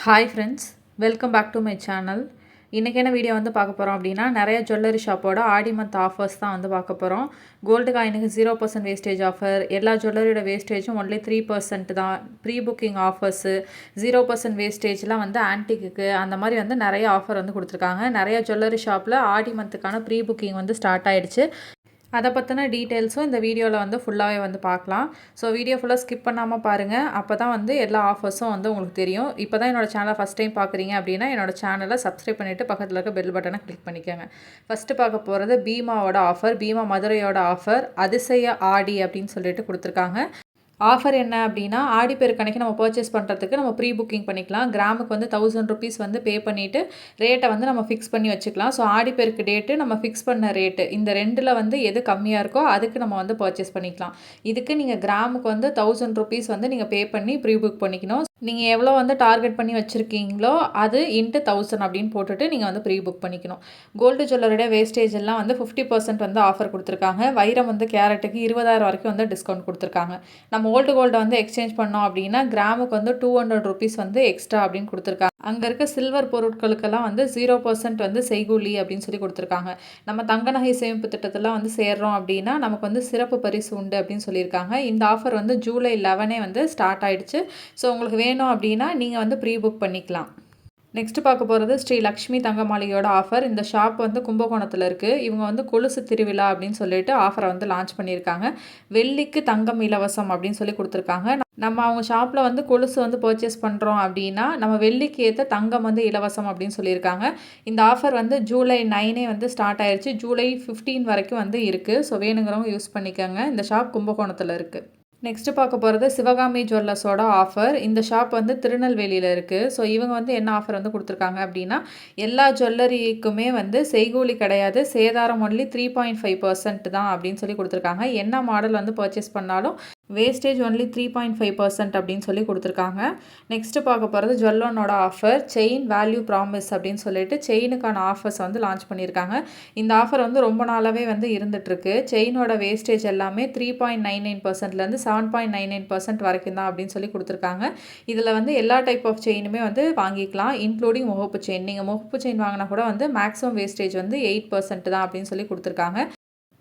Hi friends, welcome back to my channel. இன்றைக்கி என்ன video வந்து பார்க்க போகிறோம் அப்படின்னா, நிறைய ஜுவல்லரி ஷாப்போட ஆடி மந்த் ஆஃபர்ஸ் தான் வந்து பார்க்க போகிறோம். கோல்டு காயினுக்கு 0% வேஸ்டேஜ் ஆஃபர், எல்லா ஜுவல்லரியோட வேஸ்டேஜும் ஒன்லி 3% தான். ப்ரீ புக்கிங் ஆஃபர்ஸு, 0% வேஸ்டேஜ்லாம் வந்து ஆன்டிக்கு அந்த மாதிரி வந்து நிறைய ஆஃபர் வந்து கொடுத்துருக்காங்க. நிறைய ஜுவல்லரி ஷாப்பில் ஆடி மந்த்துக்கான ப்ரீ புக்கிங் வந்து ஸ்டார்ட் ஆகிடுச்சு. அதை பற்றின டீட்டெயில்ஸும் இந்த வீடியோவில் வந்து ஃபுல்லாகவே வந்து பார்க்கலாம். ஸோ வீடியோ ஃபுல்லாக ஸ்கிப் பண்ணாமல் பாருங்கள். அப்போ தான் வந்து எல்லா ஆஃபர்ஸும் வந்து உங்களுக்கு தெரியும். இப்போ தான் என்னோடய சேனலை ஃபஸ்ட் டைம் பார்க்குறீங்க அப்படின்னா என்னோடய சேனலை சப்ஸ்கிரைப் பண்ணிவிட்டு பக்கத்தில் இருக்க பெல் பட்டனை கிளிக் பண்ணிக்கோங்க. ஃபஸ்ட்டு பார்க்க போகிறது பீமாவோட ஆஃபர். பீமா மதுரையோட ஆஃபர் அதிசய ஆடி அப்படின்னு சொல்லிட்டு கொடுத்துருக்காங்க. ஆஃபர் என்ன அப்படின்னா, ஆடிப்பெருக்கு அன்னைக்கு நம்ம பர்ச்சேஸ் பண்ணுறதுக்கு நம்ம ப்ரீ புக்கிங் பண்ணிக்கலாம். கிராமுக்கு வந்து ₹1000 வந்து பே பண்ணிவிட்டு ரேட்டை வந்து நம்ம ஃபிக்ஸ் பண்ணி வச்சுக்கலாம். ஸோ ஆடிப்பெருக்கு டேட்டு நம்ம ஃபிக்ஸ் பண்ண ரேட்டு இந்த ரெண்டில் வந்து எது கம்மியாக இருக்கோ அதுக்கு நம்ம வந்து பர்ச்சேஸ் பண்ணிக்கலாம். இதுக்கு நீங்கள் கிராமுக்கு வந்து ₹1000 வந்து நீங்கள் பே பண்ணி ப்ரீ புக் பண்ணிக்கணும். நீங்கள் எவ்வளோ வந்து டார்கெட் பண்ணி வச்சுருக்கீங்களோ அது இன்ட்டு 1000 அப்படின்னு போட்டுட்டு நீங்கள் வந்து ப்ரீ புக் பண்ணிக்கணும். கோல்டு ஜுவல்லரியோட வேஸ்டேஜ் எல்லாம் வந்து 50% வந்து ஆஃபர் கொடுத்துருக்காங்க. வைரம் வந்து கேரட்டுக்கு 20,000 வரைக்கும் வந்து டிஸ்கவுண்ட் கொடுத்துருக்காங்க. நம்ம ஓல்டு கோல்டை வந்து எக்ஸ்சேஞ்ச் பண்ணோம் அப்படின்னா கிராமுக்கு வந்து ₹200 வந்து எக்ஸ்ட்ரா அப்படின்னு கொடுத்துருக்காங்க. அங்கே இருக்க சில்வர் பொருட்களுக்கெல்லாம் வந்து 0% வந்து செய்கூலி அப்படின்னு சொல்லி கொடுத்துருக்காங்க. நம்ம தங்க நகை சேமிப்பு திட்டத்தெல்லாம் வந்து சேர்றோம் அப்படின்னா நமக்கு வந்து சிறப்பு பரிசு உண்டு அப்படின்னு சொல்லியிருக்காங்க. இந்த ஆஃபர் வந்து ஜூலை 11 வந்து ஸ்டார்ட் ஆகிடுச்சு. ஸோ உங்களுக்கு வேணும் அப்படின்னா நீங்கள் வந்து ப்ரீ புக் பண்ணிக்கலாம். நெக்ஸ்ட் பார்க்க போகிறது ஸ்ரீ லக்ஷ்மி தங்க மாளிகையோட ஆஃபர். இந்த ஷாப் வந்து கும்பகோணத்தில் இருக்குது. இவங்க வந்து கொலுசு திருவிழா அப்படின்னு சொல்லிட்டு ஆஃபரை வந்து லான்ச் பண்ணியிருக்காங்க. வெள்ளிக்கு தங்கம் இலவசம் அப்படின்னு சொல்லி கொடுத்துருக்காங்க. நம்ம அவங்க ஷாப்பில் வந்து கொலுசு வந்து பர்ச்சேஸ் பண்ணுறோம் அப்படின்னா நம்ம வெள்ளிக்கு ஏற்ற தங்கம் வந்து இலவசம் அப்படின்னு சொல்லியிருக்காங்க. இந்த ஆஃபர் வந்து ஜூலை 9 வந்து ஸ்டார்ட் ஆயிடுச்சு. ஜூலை 15 வரைக்கும் வந்து இருக்குது. ஸோ வேணுங்கிறவங்க யூஸ் பண்ணிக்கோங்க. இந்த ஷாப் கும்பகோணத்தில் இருக்குது. நெக்ஸ்ட்டு பார்க்க போகிறது சிவகாமி ஜுவல்லர்ஸோட ஆஃபர். இந்த ஷாப் வந்து திருநெல்வேலியில் இருக்குது. ஸோ இவங்க வந்து என்ன ஆஃபர் வந்து கொடுத்துருக்காங்க அப்படின்னா, எல்லா ஜுவல்லரிக்குமே வந்து செய்கூலி கிடையாது, சேதாரம் ஒன்லி 3.5% தான் அப்படின்னு சொல்லி கொடுத்துருக்காங்க. என்ன மாடல் வந்து பர்ச்சேஸ் பண்ணாலும் வேஸ்டேஜ் ஒன்லி 3.5% அப்படின்னு சொல்லி கொடுத்துருக்காங்க. நெக்ஸ்ட்டு பார்க்க போகிறது ஜுவல்லோனோட ஆஃபர். செயின் வேல்யூ ப்ராமிஸ் அப்படின்னு சொல்லிட்டு செயினுக்கான ஆஃபர்ஸ் வந்து லான்ச் பண்ணியிருக்காங்க. இந்த ஆஃபர் வந்து ரொம்ப நாளாகவே வந்து இருந்துகிட்ருக்கு. செயினோட வேஸ்டேஜ் எல்லாமே 3.99%லேருந்து 7.99% வரைக்கும் தான் அப்படின்னு சொல்லி கொடுத்துருக்காங்க. இதில் வந்து எல்லா டைப் ஆஃப் செயினுமே வந்து வாங்கிக்கலாம், இன்க்ளூடிங் முகப்பு செயின். நீங்கள் முகப்பு செயின் வாங்கினா கூட வந்து மேக்ஸிமம் வேஸ்டேஜ் வந்து 8% தான் அப்படின்னு சொல்லி கொடுத்துருக்காங்க.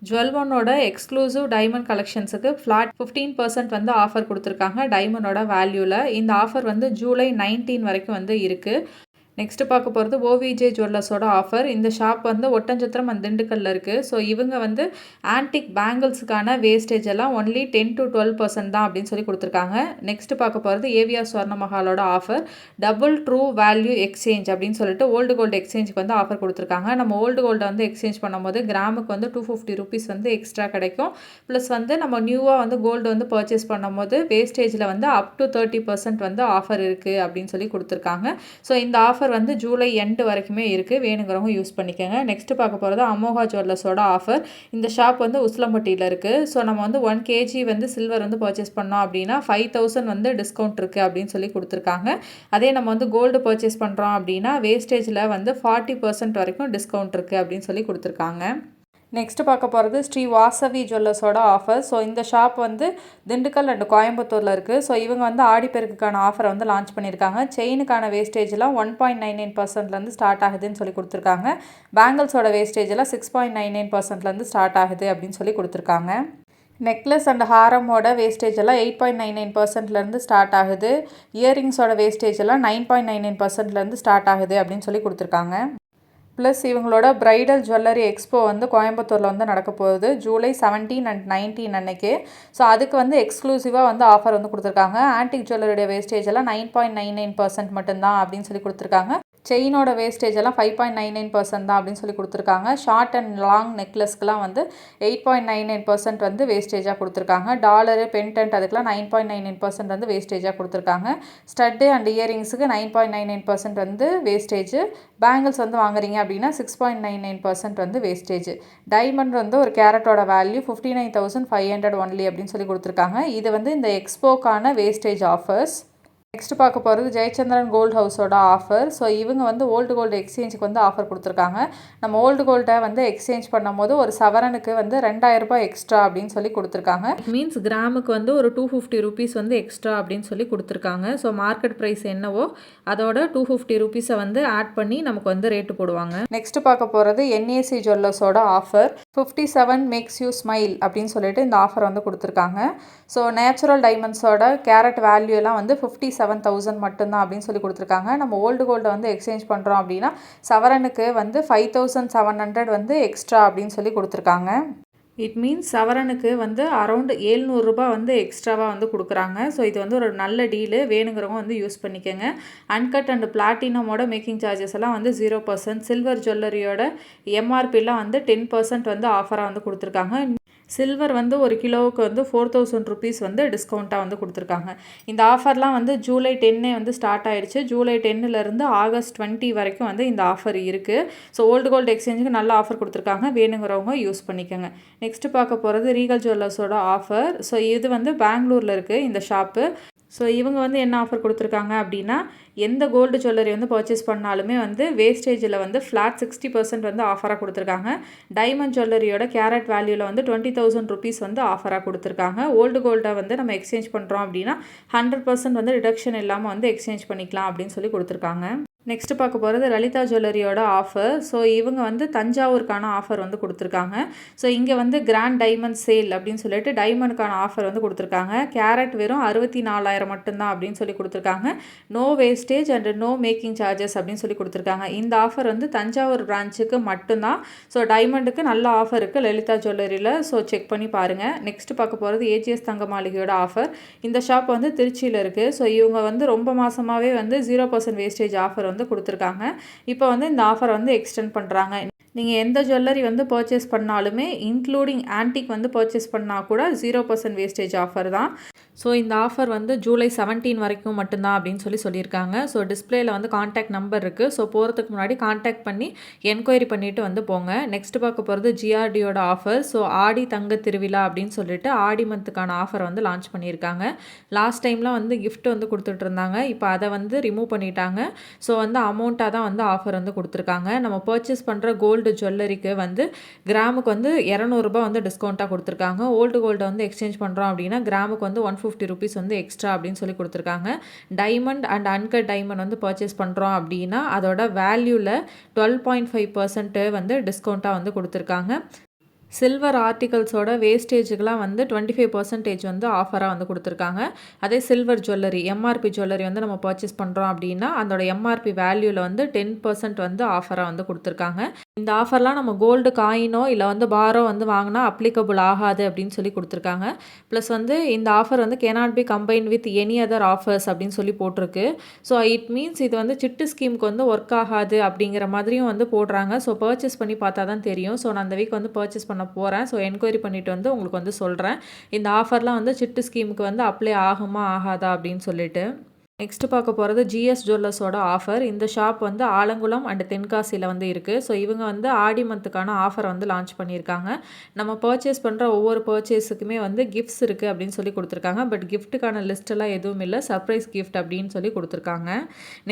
ஜுவல்வனோட எக்ஸ்க்ளூசிவ் டைமண்ட் கலெக்ஷன்ஸுக்கு ஃப்ளாட் 15% வந்து ஆஃபர் கொடுத்துருக்காங்க டைமண்டோட வேல்யூவில். இந்த ஆஃபர் வந்து ஜூலை 19 வரைக்கும் வந்து இருக்குது. நெக்ஸ்ட்டு பார்க்க போகிறது ஓவிஜே ஜுவல்லர்ஸோட ஆஃபர். இந்த ஷாப் வந்து ஒட்டஞ்சத்திரம் அண்ட் திண்டுக்கல்லில் இருக்குது. ஸோ இவங்க வந்து ஆன்டிக் பேங்கிள்ஸுக்கான வேஸ்டேஜ் எல்லாம் ஒன்லி 10 to 12% தான் அப்படின்னு சொல்லி கொடுத்துருக்காங்க. நெக்ஸ்ட்டு பார்க்க போகிறது ஏவிஆர் ஸ்வர்ண மஹாலோட offer. Double true value exchange அப்படின்னு சொல்லிட்டு ஓல்டு கோல்டு எக்ஸ்சேஞ்சுக்கு வந்து ஆஃபர் கொடுத்துருக்காங்க. நம்ம ஓல்டு கோல்டை வந்து எக்ஸ்சேஞ்ச் பண்ணும்போது கிராமுக்கு வந்து ₹250 வந்து எக்ஸ்ட்ரா கிடைக்கும். ப்ளஸ் வந்து நம்ம நியூவாக வந்து கோல்டு வந்து பர்ச்சேஸ் பண்ணும்போது வேஸ்டேஜில் வந்து அப் டு 30% வந்து ஆஃபர் இருக்குது அப்படின்னு சொல்லி கொடுத்துருக்காங்க. ஸோ இந்த ஆஃபர் வந்து ஜூலை எண்டு வரைக்குமே இருக்குது. வேணுங்கிறவங்க யூஸ் பண்ணிக்கோங்க. நெக்ஸ்ட்டு பார்க்க போகிறது அமோகா ஜுவல்லர்ஸோட ஆஃபர். இந்த ஷாப் வந்து உசிலம்பட்டியில் இருக்குது. ஸோ நம்ம வந்து 1 kg வந்து சில்வர் வந்து பர்ச்சேஸ் பண்ணோம் அப்படின்னா 5,000 வந்து டிஸ்கவுண்ட் இருக்குது அப்படின்னு சொல்லி கொடுத்துருக்காங்க. அதே நம்ம வந்து கோல்டு பர்ச்சேஸ் பண்ணுறோம் அப்படின்னா வேஸ்டேஜில் வந்து 40% வரைக்கும் டிஸ்கவுண்ட் இருக்குது அப்படின்னு சொல்லி கொடுத்துருக்காங்க. நெக்ஸ்ட்டு பார்க்க போகிறது ஸ்ரீ வாசவி ஜுவல்லர்ஸோட ஆஃபர். ஸோ இந்த ஷாப் வந்து திண்டுக்கல் அண்ட் கோயம்புத்தூரில் இருக்குது. ஸோ இவங்க வந்து ஆடிப்பெருக்குக்கான ஆஃபரை வந்து லான்ச் பண்ணியிருக்காங்க. செயினுக்கான வேஸ்டேஜெலாம் 1.99%லேருந்து ஸ்டார்ட் ஆகுதுன்னு சொல்லி கொடுத்துருக்காங்க. பேங்கிள்ஸோட வேஸ்டேஜெலாம் 6.99%லேருந்து ஸ்டார்ட் ஆகுது அப்படின்னு சொல்லி கொடுத்துருக்காங்க. நெக்லஸ் அண்ட் ஹாரமோட வேஸ்டேஜ் எல்லாம் 8.99%லேருந்து ஸ்டார்ட் ஆகுது. இயரிங்ஸோட வேஸ்டேஜ் எல்லாம் 9.99%லேருந்து ஸ்டார்ட் ஆகுது அப்படின்னு சொல்லி கொடுத்துருக்காங்க. ப்ளஸ் இவங்களோட பிரைடல் ஜுவல்லரி எக்ஸ்போ வந்து கோயம்புத்தூரில் வந்து நடக்க போகுது ஜூலை 17 and 19 அன்னைக்கு. ஸோ அதுக்கு வந்து எக்ஸ்க்ளூசிவாக வந்து ஆஃபர் வந்து கொடுத்துருக்காங்க. ஆன்டிக் ஜுவல்லரியோட வேஸ்டேஜ் எல்லாம் 9.99% மட்டும்தான் அப்படின்னு சொல்லி கொடுத்துருக்காங்க. செயினோட வேஸ்டேஜ் எல்லாம் 5.99% தான் அப்படின்னு சொல்லி கொடுத்துருக்காங்க. ஷார்ட் அண்ட் லாங் நெக்லஸ்க்கெலாம் வந்து 8.99% வந்து வேஸ்டேஜாக கொடுத்துருக்காங்க. டாலரு பென்டென்ட் அதுக்கெலாம் 9.99% வந்து வேஸ்டேஜாக கொடுத்துருக்காங்க. ஸ்டட்டு அண்ட் இயரிங்ஸுக்கு 9.99% வந்து வேஸ்டேஜ். பேங்கிள்ஸ் வந்து வாங்குறீங்க அப்படின்னா 6.99% வந்து வேஸ்டேஜ். டைமண்ட் வந்து ஒரு கேரட்டோட வேல்யூ 59,500 ஒன்லி அப்படின்னு சொல்லி கொடுத்துருக்காங்க. இது வந்து இந்த எக்ஸ்போக்கான வேஸ்டேஜ் ஆஃபர்ஸ். நெக்ஸ்ட் பார்க்க போகிறது ஜெயச்சந்திரன் கோல்ட் ஹவுஸோட ஆஃபர். ஸோ இவங்க வந்து ஓல்டு கோல்டு எக்ஸ்சேஞ்சுக்கு வந்து ஆஃபர் கொடுத்துருக்காங்க. நம்ம ஓல்டு கோல்டை வந்து எக்ஸ்சேஞ்ச் பண்ணும்போது ஒரு சவரனுக்கு வந்து 2000 ரூபாய் எக்ஸ்ட்ரா அப்படின்னு சொல்லி கொடுத்துருக்காங்க. மீன்ஸ் கிராமுக்கு வந்து ஒரு 250 ருபீஸ் வந்து எக்ஸ்ட்ரா அப்படின்னு சொல்லி கொடுத்துருக்காங்க. ஸோ மார்க்கெட் ப்ரைஸ் என்னவோ அதோட 250 ருபீஸை வந்து ஆட் பண்ணி நமக்கு வந்து ரேட்டு போடுவாங்க. நெக்ஸ்ட் பார்க்க போகிறது என்ஏசி ஜுவல்லர்ஸோட ஆஃபர். 57 மேக்ஸ் யூ ஸ்மைல் அப்படின்னு சொல்லிட்டு இந்த ஆஃபர் வந்து கொடுத்துருக்காங்க. ஸோ நேச்சுரல் டைமண்ட்ஸோட கேரட் வேல்யூ எல்லாம் வந்து 57,000 மட்டும்தான் அப்படின்னு சொல்லி கொடுத்துருக்காங்க. நம்ம ஓல்டு கோல்டை வந்து எக்ஸ்சேஞ்ச் பண்ணுறோம் அப்படின்னா சவரனுக்கு வந்து 5,700 வந்து எக்ஸ்ட்ரா அப்படின்னு சொல்லி கொடுத்துருக்காங்க. இட் மீன்ஸ் சவரனுக்கு வந்து அரௌண்ட் 700 ரூபாய் வந்து எக்ஸ்ட்ராவாக வந்து கொடுக்குறாங்க. ஸோ இது வந்து ஒரு நல்ல டீலு, வேணுங்கிறவங்க வந்து யூஸ் பண்ணிக்கோங்க. அன்கட் அண்ட் பிளாட்டினமோட மேக்கிங் சார்ஜஸ் எல்லாம் வந்து 0%. சில்வர் ஜுவல்லரியோட எம்ஆர்பிலாம் வந்து 10% வந்து ஆஃபராக வந்து கொடுத்துருக்காங்க. சில்வர் வந்து ஒரு கிலோவுக்கு வந்து 4,000 ருபீஸ் வந்து டிஸ்கவுண்ட்டாக வந்து கொடுத்துருக்காங்க. இந்த ஆஃபர்லாம் வந்து ஜூலை 10 வந்து ஸ்டார்ட் ஆகிடுச்சு. ஜூலை 10லேருந்து ஆகஸ்ட் 20 வரைக்கும் வந்து இந்த ஆஃபர் இருக்குது. ஸோ ஓல்டு கோல்டு எக்ஸ்சேஞ்சுக்கு நல்ல ஆஃபர் கொடுத்துருக்காங்க, வேணுங்கிறவங்க யூஸ் பண்ணிக்கோங்க. நெக்ஸ்ட்டு பார்க்க போகிறது ரீகல் ஜுவல்லர்ஸோட ஆஃபர். ஸோ இது வந்து பெங்களூரில் இருக்குது இந்த ஷாப்பு. ஸோ இவங்க வந்து என்ன ஆஃபர் கொடுத்துருக்காங்க அப்படின்னா, எந்த கோல்டு ஜுவல்லரி வந்து பர்ச்சேஸ் பண்ணாலுமே வந்து வேஸ்டேஜில் வந்து ஃப்ளாட் 60% வந்து ஆஃபராக கொடுத்துருக்காங்க. டைமண்ட் ஜுவல்லரியோட கேரட் வேல்யூவில் வந்து 20,000 ருபீஸ் வந்து ஆஃபராக கொடுத்துருக்காங்க. ஓல்டு கோல்டை வந்து நம்ம எக்ஸ்சேஞ்ச் பண்ணுறோம் அப்படின்னா 100% வந்து ரிடக்ஷன் இல்லாமல் வந்து எக்ஸ்சேஞ்ச் பண்ணிக்கலாம் அப்படின்னு சொல்லி கொடுத்துருக்காங்க. நெக்ஸ்ட் பார்க்க போகிறது லலிதா ஜுவல்லரியோட ஆஃபர். ஸோ இவங்க வந்து தஞ்சாவூருக்கான ஆஃபர் வந்து கொடுத்துருக்காங்க. ஸோ இங்கே வந்து கிராண்ட் டைமண்ட் சேல் அப்படின்னு சொல்லிட்டு டைமண்டுக்கான ஆஃபர் வந்து கொடுத்துருக்காங்க. கேரட் வெறும் 64,000 மட்டும்தான் அப்படின்னு சொல்லி கொடுத்துருக்காங்க. No wastage and no making charges அப்படின்னு சொல்லி கொடுத்துருக்காங்க. இந்த ஆஃபர் வந்து தஞ்சாவூர் பிரான்ச்சுக்கு மட்டும்தான். ஸோ டைமண்டுக்கு நல்ல ஆஃபர் இருக்குது லலிதா ஜுவல்லரியில். ஸோ செக் பண்ணி பாருங்கள். நெக்ஸ்ட் பார்க்க போகிறது ஏஜிஎஸ் தங்க மாளிகையோட ஆஃபர். இந்த ஷாப் வந்து திருச்சியில் இருக்குது. ஸோ இவங்க வந்து ரொம்ப மாதமாகவே வந்து 0% வேஸ்டேஜ் ஆஃபர் வந்து கொடுத்துருக்காங்க. இப்போ வந்து இந்த ஆஃபர் வந்து எக்ஸ்டெண்ட் பண்ணுறாங்க. நீங்கள் எந்த ஜுவல்லரி வந்து பர்ச்சேஸ் பண்ணாலுமே இன்க்ளூடிங் ஆன்டிக் வந்து பர்ச்சேஸ் பண்ணால் கூட 0% வேஸ்டேஜ் ஆஃபர் தான். ஸோ இந்த ஆஃபர் வந்து ஜூலை 17 வரைக்கும் மட்டும்தான் அப்படின்னு சொல்லியிருக்காங்க. ஸோ டிஸ்பிளேயில் வந்து கான்டாக்ட் நம்பர் இருக்குது. ஸோ போகிறதுக்கு முன்னாடி கான்டாக்ட் பண்ணி என்கொயரி பண்ணிவிட்டு வந்து போங்க. நெக்ஸ்ட் பார்க்க போகிறது ஜிஆர்டியோட ஆஃபர். ஸோ ஆடி தங்க திருவிழா அப்படின்னு சொல்லிட்டு ஆடி மந்த்துக்கான ஆஃபர் வந்து லான்ச் பண்ணியிருக்காங்க. லாஸ்ட் டைம்லாம் வந்து கிஃப்ட் வந்து கொடுத்துட்டு இருந்தாங்க. இப்போ அதை வந்து ரிமூவ் பண்ணிட்டாங்க. ஸோ வந்து அமௌண்ட்டாக தான் வந்து ஆஃபர் வந்து கொடுத்துருக்காங்க. நம்ம பர்ச்சேஸ் பண்ணுற கோல்டு ஜுவல்லரிக்கு வந்து கிராமுக்கு வந்து 200 ரூபாய் வந்து டிஸ்கவுண்ட்டாக கொடுத்துருக்காங்க. ஓல்டு கோல்டை வந்து எக்ஸ்சேஞ்ச் பண்ணுறோம் அப்படின்னா கிராமுக்கு வந்து 150 ருபீஸ் வந்து எக்ஸ்ட்ரா அப்படின்னு சொல்லி கொடுத்துருக்காங்க. டைமண்ட் அண்ட் அன்கட் டைமண்ட் வந்து பர்ச்சேஸ் பண்ணுறோம் அப்படின்னா அதோட வேல்யூவில் 12.5% வந்து டிஸ்கவுண்ட்டாக வந்து கொடுத்துருக்காங்க. சில்வர் ஆர்டிகல்ஸோட வேஸ்டேஜுக்கெலாம் வந்து 25% வந்து ஆஃபராக வந்து கொடுத்துருக்காங்க. அதே சில்வர் ஜுவல்லரி எம்ஆர்பி ஜுவல்லரி வந்து நம்ம பர்ச்சேஸ் பண்ணுறோம் அப்படின்னா அதோட எம்ஆர்பி வேல்யூவில் வந்து 10% வந்து ஆஃபராக வந்து கொடுத்துருக்காங்க. இந்த ஆஃபர்லாம் நம்ம கோல்டு காயினோ இல்லை வந்து பாரோ வந்து வாங்கினா அப்ளிகபிள் ஆகாது அப்படின்னு சொல்லி கொடுத்துருக்காங்க. ப்ளஸ் வந்து இந்த ஆஃபர் வந்து cannot be combine with any other offers அப்படின்னு சொல்லி போட்டிருக்கு. ஸோ இட் மீன்ஸ் இது வந்து சிட்டு ஸ்கீமுக்கு வந்து ஒர்க் ஆகாது அப்படிங்கிற மாதிரியும் வந்து போடுறாங்க. ஸோ பர்ச்சேஸ் பண்ணி பார்த்தா தான் தெரியும். ஸோ நான் அந்த வீக் வந்து பர்ச்சேஸ் பண்ண போகிறேன். ஸோ என்கொயரி பண்ணிவிட்டு வந்து உங்களுக்கு வந்து சொல்கிறேன் இந்த ஆஃபர்லாம் வந்து சிட்டு ஸ்கீமுக்கு வந்து அப்ளை ஆகுமா ஆகாதா அப்படின்னு சொல்லிட்டு. நெக்ஸ்ட்டு பார்க்க போகிறது ஜிஎஸ் ஜுவல்லர்ஸோட ஆஃபர். இந்த ஷாப் வந்து ஆலங்குளம் அண்ட் தென்காசியில் வந்து இருக்குது. ஸோ இவங்க வந்து ஆடி மந்த்துக்கான ஆஃபர் வந்து லான்ச் பண்ணியிருக்காங்க. நம்ம பர்ச்சேஸ் பண்ணுற ஒவ்வொரு பர்ச்சேஸுக்குமே வந்து கிஃப்ட்ஸ் இருக்குது அப்படின்னு சொல்லி கொடுத்துருக்காங்க. பட் கிஃப்ட்டுக்கான லிஸ்ட்டெல்லாம் எதுவும் இல்லை, சர்ப்ரைஸ் கிஃப்ட் அப்படின்னு சொல்லி கொடுத்துருக்காங்க.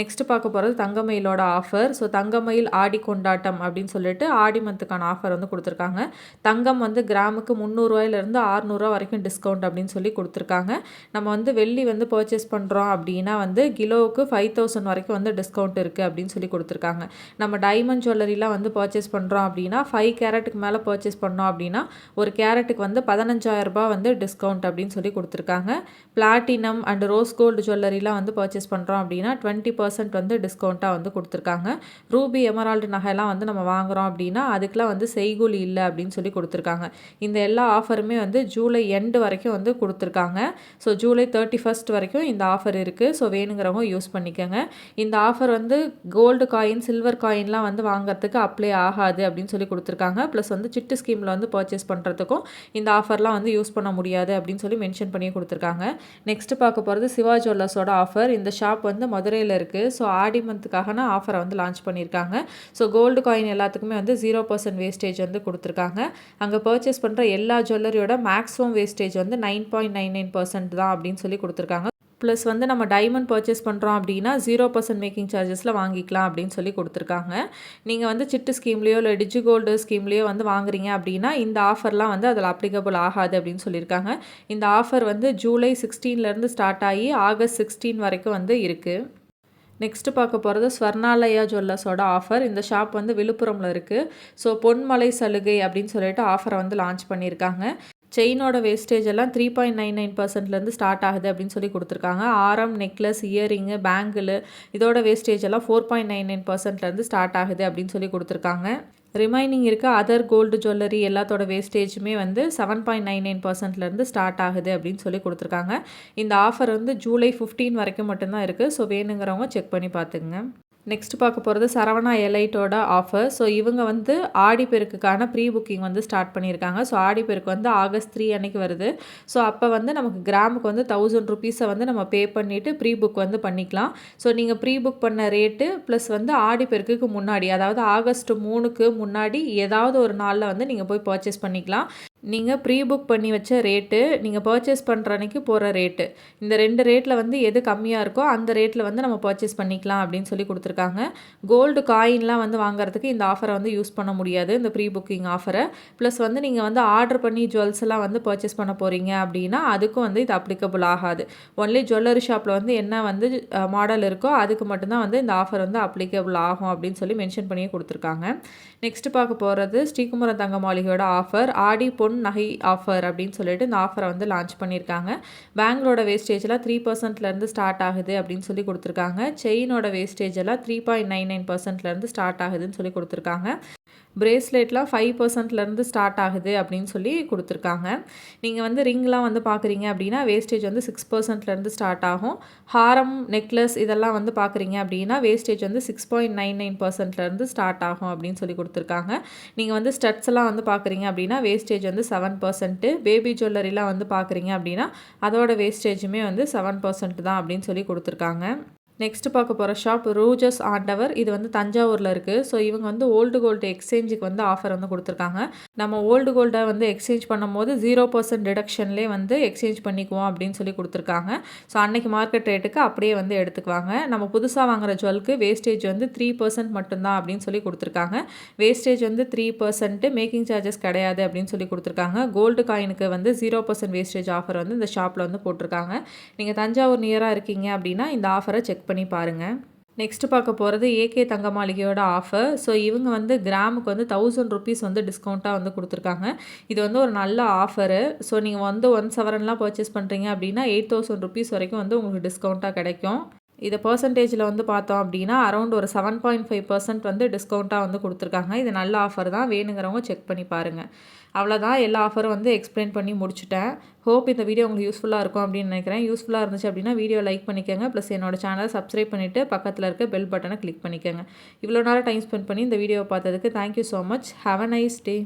நெக்ஸ்ட்டு பார்க்க போகிறது தங்கமயிலோட ஆஃபர். ஸோ தங்கமயில் ஆடி கொண்டாட்டம் அப்படின்னு சொல்லிட்டு ஆடி மந்த்துக்கான ஆஃபர் வந்து கொடுத்துருக்காங்க. தங்கம் வந்து கிராமுக்கு 300 ரூபாயிலிருந்து 600 ரூபா வரைக்கும் டிஸ்கவுண்ட் அப்படின்னு சொல்லி கொடுத்துருக்காங்க. நம்ம வந்து வெள்ளி வந்து பர்ச்சேஸ் பண்ணுறோம் அப்படின்னா வந்து கிலோவுக்கு 5,000 வரைக்கும் வந்து டிஸ்கவுண்ட் இருக்குது அப்படின்னு சொல்லி கொடுத்துருக்காங்க. நம்ம டைமண்ட் ஜுவல்லரிலாம் வந்து பர்ச்சேஸ் பண்ணுறோம் அப்படின்னா 5 கேரட்டுக்கு மேலே பர்ச்சேஸ் பண்ணோம் அப்படின்னா ஒரு கேரட்டுக்கு வந்து 15,000 ரூபாய் வந்து டிஸ்கவுண்ட் அப்படின்னு சொல்லி கொடுத்துருக்காங்க. பிளாட்டினம் அண்ட் ரோஸ் கோல்டு ஜுவல்லரிலாம் வந்து பர்ச்சேஸ் பண்ணுறோம் அப்படின்னா 20% வந்து டிஸ்கவுண்ட்டாக வந்து கொடுத்துருக்காங்க. ரூபி எமரால்டு நகைலாம் வந்து நம்ம வாங்குகிறோம் அப்படின்னா அதுக்கெலாம் வந்து செய்கூலி இல்லை அப்படின்னு சொல்லி கொடுத்துருக்காங்க. இந்த எல்லா ஆஃபருமே வந்து ஜூலை எண்டு வரைக்கும் வந்து கொடுத்துருக்காங்க. ஸோ ஜூலை 31 வரைக்கும் இந்த ஆஃபர் இருக்குது. ஸோ வேணுங்கிறவங்க யூஸ் பண்ணிக்கோங்க. இந்த ஆஃபர் வந்து கோல்டு காயின் சில்வர் காயின்லாம் வந்து வாங்குறதுக்கு அப்ளை ஆகாது அப்படின்னு சொல்லி கொடுத்துருக்காங்க. ப்ளஸ் வந்து சிட்டு ஸ்கீமில் வந்து பர்ச்சேஸ் பண்ணுறதுக்கும் இந்த ஆஃபர்லாம் வந்து யூஸ் பண்ண முடியாது அப்படின்னு சொல்லி மென்ஷன் பண்ணி கொடுத்துருக்காங்க. நெக்ஸ்ட் பார்க்க போகிறது சிவா ஜுவல்லர்ஸோட ஆஃபர். இந்த ஷாப் வந்து மதுரையில் இருக்குது. ஸோ ஆடி மந்த்துக்கான ஆஃபரை வந்து லான்ச் பண்ணியிருக்காங்க. ஸோ கோல்டு காயின் எல்லாத்துக்குமே வந்து 0% வேஸ்டேஜ் வந்து கொடுத்துருக்காங்க. அங்கே பர்ச்சேஸ் பண்ணுற எல்லா ஜுவல்லரியோட மேக்ஸிமம் வேஸ்டேஜ் வந்து 9.99% தான் அப்படின்னு சொல்லி கொடுத்துருக்காங்க. ப்ளஸ் வந்து நம்ம டைமண்ட் பர்ச்சேஸ் பண்ணுறோம் அப்படின்னா 0% மேக்கிங் சார்ஜஸில் வாங்கிக்கலாம் அப்படின்னு சொல்லி கொடுத்துருக்காங்க. நீங்கள் வந்து சிட்டு ஸ்கீம்லேயோ இல்லை டிஜிகோல்டு ஸ்கீம்லேயோ வந்து வாங்குறீங்க அப்படின்னா இந்த ஆஃபர்லாம் வந்து அதில் அப்ளிகபிள் ஆகாது அப்படின்னு சொல்லியிருக்காங்க. இந்த ஆஃபர் வந்து ஜூலை 16லேருந்து ஸ்டார்ட் ஆகி ஆகஸ்ட் 16 வரைக்கும் வந்து இருக்குது. நெக்ஸ்ட்டு பார்க்க போகிறது ஸ்வர்ணாலயா ஜுவல்லர்ஸோட ஆஃபர். இந்த ஷாப் வந்து விழுப்புரமில் இருக்குது. ஸோ பொன்மலை சலுகை அப்படின்னு சொல்லிட்டு ஆஃபரை வந்து லான்ச் பண்ணியிருக்காங்க. செயினோட வேஸ்டேஜ் எல்லாம் 3.99%லேருந்து ஸ்டார்ட் ஆகுது அப்படின்னு சொல்லி கொடுத்துருக்காங்க. ஆரம், நெக்லஸ், இயரிங்கு, பேங்கிள் இதோட வேஸ்டேஜ் எல்லாம் 4.99%லேருந்து ஸ்டார்ட் ஆகுது அப்படின்னு சொல்லி கொடுத்துருக்காங்க. ரிமைனிங் இருக்க அதர் கோல்டு ஜுவல்லரி எல்லாத்தோட வேஸ்டேஜுமே வந்து 7.99%லேருந்து ஸ்டார்ட் ஆகுது அப்படின்னு சொல்லி கொடுத்துருக்காங்க. இந்த ஆஃபர் வந்து ஜூலை 15 வரைக்கும் மட்டும்தான் இருக்குது. ஸோ வேணுங்கிறவங்க செக் பண்ணி பார்த்துங்க. நெக்ஸ்ட் பார்க்க போகிறது சரவணா எலைட்டோட ஆஃபர். ஸோ இவங்க வந்து ஆடிப்பெருக்குக்கான ப்ரீ புக்கிங் வந்து ஸ்டார்ட் பண்ணியிருக்காங்க. ஸோ ஆடிப்பெருக்கு வந்து ஆகஸ்ட் 3 அன்னைக்கு வருது. ஸோ அப்போ வந்து நமக்கு கிராமுக்கு வந்து 1000 ருபீஸை வந்து நம்ம பே பண்ணிவிட்டு ப்ரீ புக் வந்து பண்ணிக்கலாம். ஸோ நீங்கள் ப்ரீ புக் பண்ண ரேட்டு ப்ளஸ் வந்து ஆடிப்பெருக்குக்கு முன்னாடி, அதாவது ஆகஸ்ட் 3க்கு முன்னாடி ஏதாவது ஒரு நாளில் வந்து நீங்கள் போய் பர்ச்சேஸ் பண்ணிக்கலாம். நீங்கள் ப்ரீ புக் பண்ணி வச்ச ரேட்டு, நீங்கள் பர்ச்சேஸ் பண்ணுற அன்றைக்கி போகிற ரேட்டு, இந்த 2 ரேட்டில் வந்து எது கம்மியாக இருக்கோ அந்த ரேட்டில் வந்து நம்ம பர்ச்சேஸ் பண்ணிக்கலாம் அப்படின்னு சொல்லி கொடுத்துருக்காங்க. கோல்டு காயின்லாம் வந்து வாங்குறதுக்கு இந்த ஆஃபரை வந்து யூஸ் பண்ண முடியாது, இந்த ப்ரீ புக்கிங் ஆஃபரை. ப்ளஸ் வந்து நீங்கள் வந்து ஆர்டர் பண்ணி ஜுவல்ஸ் எல்லாம் வந்து பர்ச்சேஸ் பண்ண போகிறீங்க அப்படின்னா அதுக்கும் வந்து இது அப்ளிகபிள் ஆகாது. ஒன்லி ஜுவல்லரி ஷாப்பில் வந்து என்ன வந்து மாடல் இருக்கோ அதுக்கு மட்டும்தான் வந்து இந்த ஆஃபர் வந்து அப்ளிகபிள் ஆகும் அப்படின்னு சொல்லி மென்ஷன் பண்ணியே கொடுத்துருக்காங்க. நெக்ஸ்ட் பார்க்க போகிறது ஸ்ரீகுமரன் தங்க மாளிகையோட ஆஃபர். ஆடி பொன் நகை ஆஃபர் அப்படின்னு சொல்லிட்டு இந்த ஆஃபரை வந்து லான்ச் பண்ணியிருக்காங்க. பேங்களோட வேஸ்டேஜில் 3%லேருந்து ஸ்டார்ட் ஆகுது அப்படின்னு சொல்லி கொடுத்துருக்காங்க. செயினோட வேஸ்டேஜ் எல்லாம் 3.99%லேருந்து ஸ்டார்ட் ஆகுதுன்னு சொல்லி கொடுத்துருக்காங்க. பிரேஸ்லெட்லாம் 5%லேருந்து ஸ்டார்ட் ஆகுது அப்படின்னு சொல்லி கொடுத்துருக்காங்க. நீங்கள் வந்து ரிங்லாம் வந்து பார்க்குறீங்க அப்படின்னா வேஸ்டேஜ் வந்து 6%லேருந்து ஸ்டார்ட் ஆகும். ஹாரம், நெக்லஸ் இதெல்லாம் வந்து பார்க்குறீங்க அப்படின்னா வேஸ்டேஜ் வந்து 6.99%லேருந்து ஸ்டார்ட் ஆகும் அப்படின்னு சொல்லி கொடுத்துருக்காங்க. நீங்கள் வந்து ஸ்டட்ஸ் எல்லாம் வந்து பார்க்குறீங்க அப்படின்னா வேஸ்டேஜ் வந்து 7%. பேபி ஜுவல்லரிலாம் வந்து பார்க்குறீங்க அப்படின்னா அதோட வேஸ்டேஜுமே வந்து 7% தான் அப்படின்னு சொல்லி கொடுத்துருக்காங்க. நெக்ஸ்ட் பார்க்க போகிற ஷாப் ரோஜஸ் ஆண்டவர். இது வந்து தஞ்சாவூரில் இருக்குது. ஸோ இவங்க வந்து ஓல்டு கோல்டு எக்ஸ்சேஞ்சுக்கு வந்து ஆஃபர் வந்து கொடுத்துருக்காங்க. நம்ம ஓல்டு கோல்டை வந்து எக்ஸ்சேஞ்ச் பண்ணும்போது 0% டிடக்ஷன்லேயே வந்து எக்ஸ்சேஞ்ச் பண்ணிக்குவோம் அப்படின்னு சொல்லி கொடுத்துருக்காங்க. ஸோ அன்னைக்கு மார்க்கெட் ரேட்டுக்கு அப்படியே வந்து எடுத்துக்குவாங்க. நம்ம புதுசாக வாங்குற ஜுவலுக்கு வேஸ்டேஜ் வந்து 3% மட்டும்தான் அப்படின்னு சொல்லி கொடுத்துருக்காங்க. வேஸ்டேஜ் வந்து 3%, மேக்கிங் சார்ஜஸ் கிடையாது அப்படின்னு சொல்லி கொடுத்துருக்காங்க. கோல்டு காயினுக்கு வந்து 0% வேஸ்டேஜ் ஆஃபர் வந்து இந்த ஷாப்பில் வந்து போட்டிருக்காங்க. நீங்கள் தஞ்சாவூர் நியராக இருக்கீங்க அப்படின்னா இந்த ஆஃபரை செக் பண்ணி பாருங்கள். நெக்ஸ்ட் பார்க்க போகிறது ஏகே தங்க மாளிகையோட ஆஃபர். ஸோ இவங்க வந்து கிராமுக்கு வந்து 1000 ருபீஸ் வந்து டிஸ்கவுண்ட்டாக வந்து கொடுத்துருக்காங்க. இது வந்து ஒரு நல்ல ஆஃபரு. ஸோ நீங்கள் வந்து 1 சவரன்லாம் பர்ச்சேஸ் பண்ணுறீங்க அப்படின்னா 8000 ருபீஸ் வரைக்கும் வந்து உங்களுக்கு டிஸ்கவுண்ட்டாக கிடைக்கும். இதை பர்சன்டேஜில் வந்து பார்த்தோம் அப்படின்னா அரௌண்ட் ஒரு 7.5% வந்து டிஸ்கவுண்ட்டாக வந்து கொடுத்துருக்காங்க. இது நல்ல ஆஃபர் தான், வேணுங்கிறவங்க செக் பண்ணி பாருங்கள். அவ்வளோதான், எல்லா ஆஃபரும் வந்து எக்ஸ்பிளைன் பண்ணி முடிச்சுட்டேன். ஹோப் இந்த வீடியோ உங்களுக்கு யூஸ்ஃபுல்லாக இருக்கும் அப்படின்னு நினைக்கிறேன். யூஸ்ஃபுல்லாக இருந்துச்சு அப்படின்னா வீடியோ லைக் பண்ணிக்கோங்க. ப்ளஸ் என்னோட சேனலை சப்ஸ்கிரைப் பண்ணிவிட்டு பக்கத்தில் இருக்க பெல் பட்டனை கிளிக் பண்ணிக்கோங்க. இவ்வளோ நேரம் டைம் ஸ்பெண்ட் பண்ணி இந்த வீடியோவை பார்த்ததுக்கு thank you so much. Have a nice day.